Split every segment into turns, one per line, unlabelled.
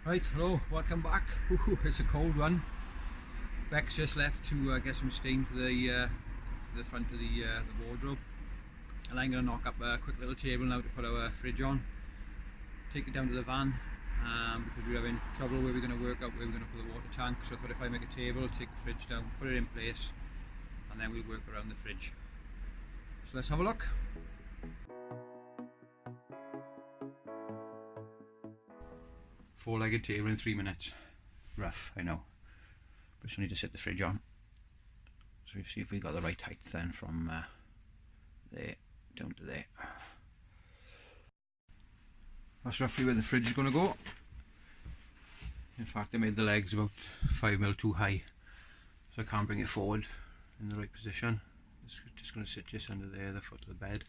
Right, hello, welcome back. Ooh, it's a cold one. Beck's just left to get some steam for the front of the wardrobe, and I'm going to knock up a quick little table now to put our fridge on. Take it down to the van because we're having trouble where we're going to work out where we're going to put the water tank. So I thought if I make a table, take the fridge down, put it in place, and then we'll work around the fridge. So let's have a look. Four-legged table in 3 minutes. Rough, I know. But just need to set the fridge on. So we'll see if we got the right height then from there down to there. That's roughly where the fridge is going to go. In fact, I made the legs about 5mm too high, so I can't bring it forward in the right position. It's just going to sit just under there, the foot of the bed.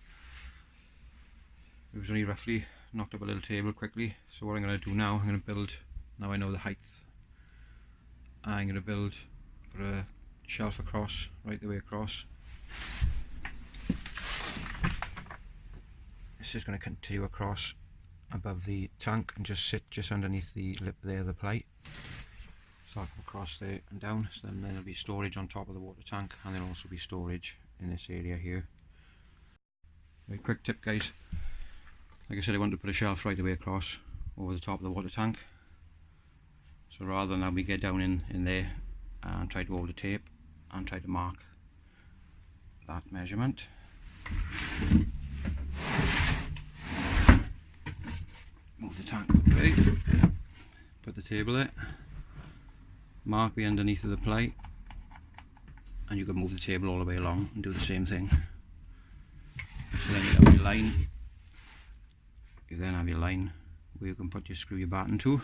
It was only roughly knocked up a little table quickly, so what I'm going to do now, I'm going to build, now I know the height, I'm going to put a shelf across, right the way across. It's just going to continue across above the tank and just sit just underneath the lip there of the plate. So I'll come across there and down, so then there'll be storage on top of the water tank, and there'll also be storage in this area here. Very quick tip, guys. Like I said, I wanted to put a shelf right the way across over the top of the water tank. So rather than have me get down in there and try to hold the tape and try to mark that measurement, move the tank away, put the table there, mark the underneath of the plate, and you can move the table all the way along and do the same thing. So then you have your line. You then have your line where you can put your screw your batten to.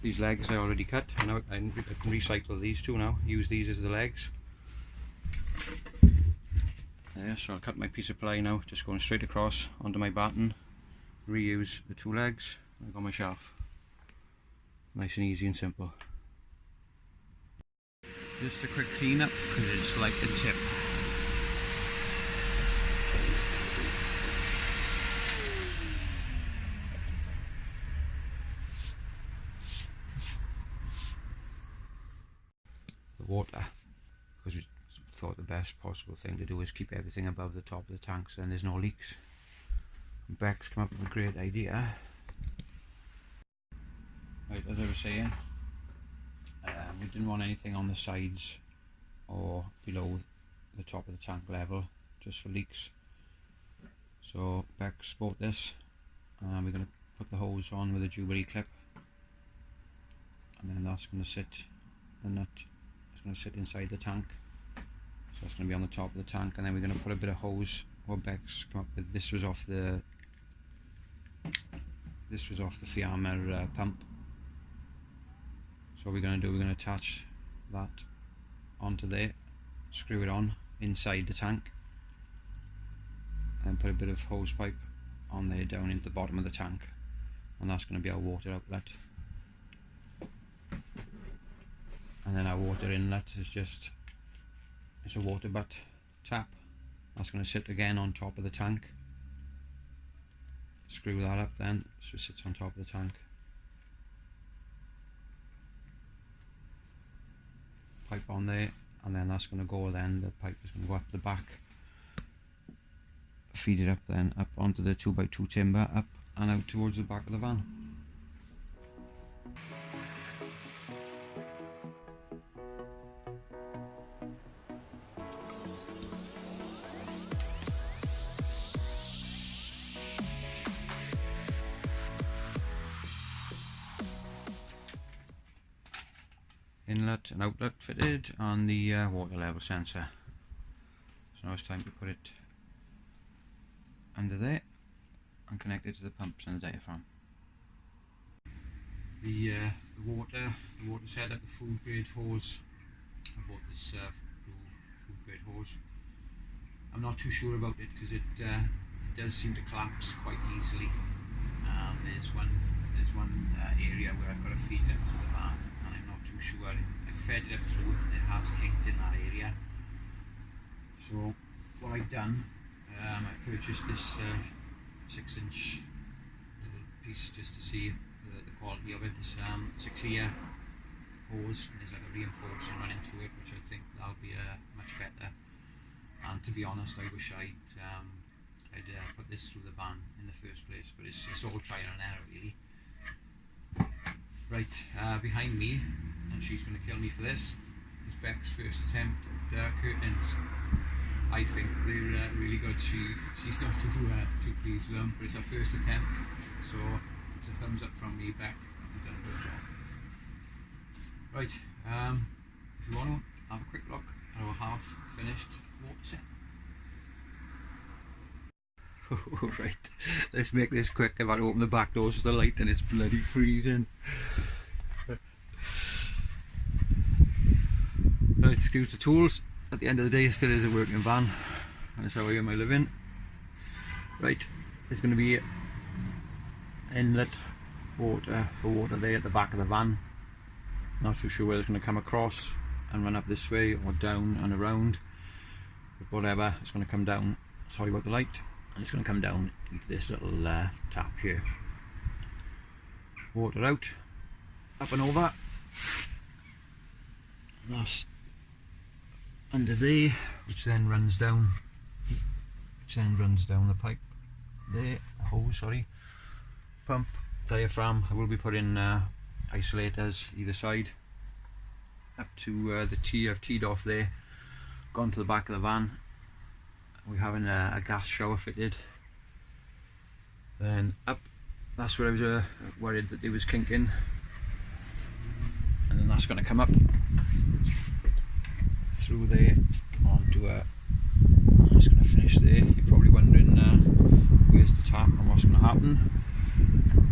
These legs I already cut. Now I can recycle these two now. Use these as the legs. There, so I'll cut my piece of ply now, just going straight across onto my batten. Reuse the two legs. I've got my shelf. Nice and easy and simple. Just a quick clean up because it's like the tip. Water, because we thought the best possible thing to do is keep everything above the top of the tank so then there's no leaks. Beck's come up with a great idea. Right, as I was saying, we didn't want anything on the sides or below the top of the tank level, just for leaks. So Beck's bought this, and we're going to put the hose on with a Jubilee clip, and then that's going to sit, the nut going to sit inside the tank, so it's going to be on the top of the tank, and then we're going to put a bit of hose. What Beck's come up with, this was off the Fiamer pump. So what we're going to do, we're going to attach that onto there, screw it on inside the tank, and put a bit of hose pipe on there down into the bottom of the tank, and that's going to be our water outlet. And then our water inlet is it's a water butt tap. That's going to sit again on top of the tank. Screw that up then, so it sits on top of the tank. Pipe on there, and then that's going to go then, the pipe is going to go up the back. Feed it up then, up onto the 2x2 timber, up and out towards the back of the van. Inlet and outlet fitted on the water level sensor. So now it's time to put it under there and connect it to the pumps and the diaphragm. The water setup, the food grade hose. I bought this blue food grade hose. I'm not too sure about it because it does seem to collapse quite easily. There's one area where I've got to feed it through the van, and I'm not too sure. I fed it up through and it has kinked in that area. So what I've done, I purchased this 6-inch little piece just to see the quality of it. It's a clear hose and there's like a reinforcing running through it, which I think that'll be much better. And to be honest, I wish I'd put this through the van in the first place, but it's all trial and error really. Right, behind me, and she's going to kill me for this, is Beck's first attempt at curtains. I think they're really good. She's not too pleased with them, but it's her first attempt, so it's a thumbs up from me, Beck. You've done a good job. Right, if you want to have a quick look at our half finished water set. Right, let's make this quick. I've had to open the back doors with the light and it's bloody freezing. Right, excuse the tools. At the end of the day, it still is a working van, and that's how I earn my living. Right, there's going to be inlet water for water there at the back of the van. Not too sure whether it's going to come across and run up this way or down and around, but whatever, it's going to come down. Sorry about the light. And it's going to come down into this little tap here. Water out, up and over. And that's under there, which then runs down the pipe there, hose, sorry, pump, diaphragm. I will be putting isolators either side up to the T I've teed off there, gone to the back of the van. We're having a gas shower fitted. Then up, that's where I was worried that it was kinking, and then that's going to come up through there onto I'm just going to finish there. You're probably wondering where's the tap and what's going to happen.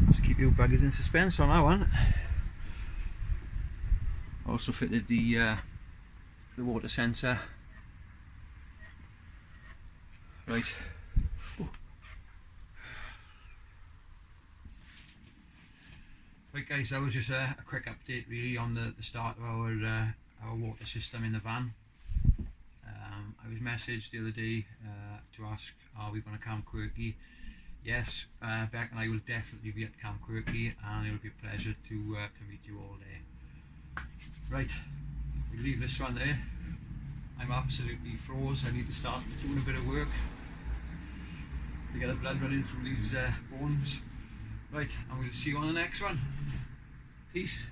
Just keep you buggers in suspense on that one. Also fitted the water sensor. Right. Right guys, that was just a quick update really on the start of our water system in the van. I was messaged the other day to ask, are we going to Camp Quirky? Yes, Beck and I will definitely be at Camp Quirky, and it'll be a pleasure to meet you all there. Right, we'll leave this one there. I'm absolutely froze. I need to start doing a bit of work to get the blood running through these bones. Right, and we'll see you on the next one. Peace.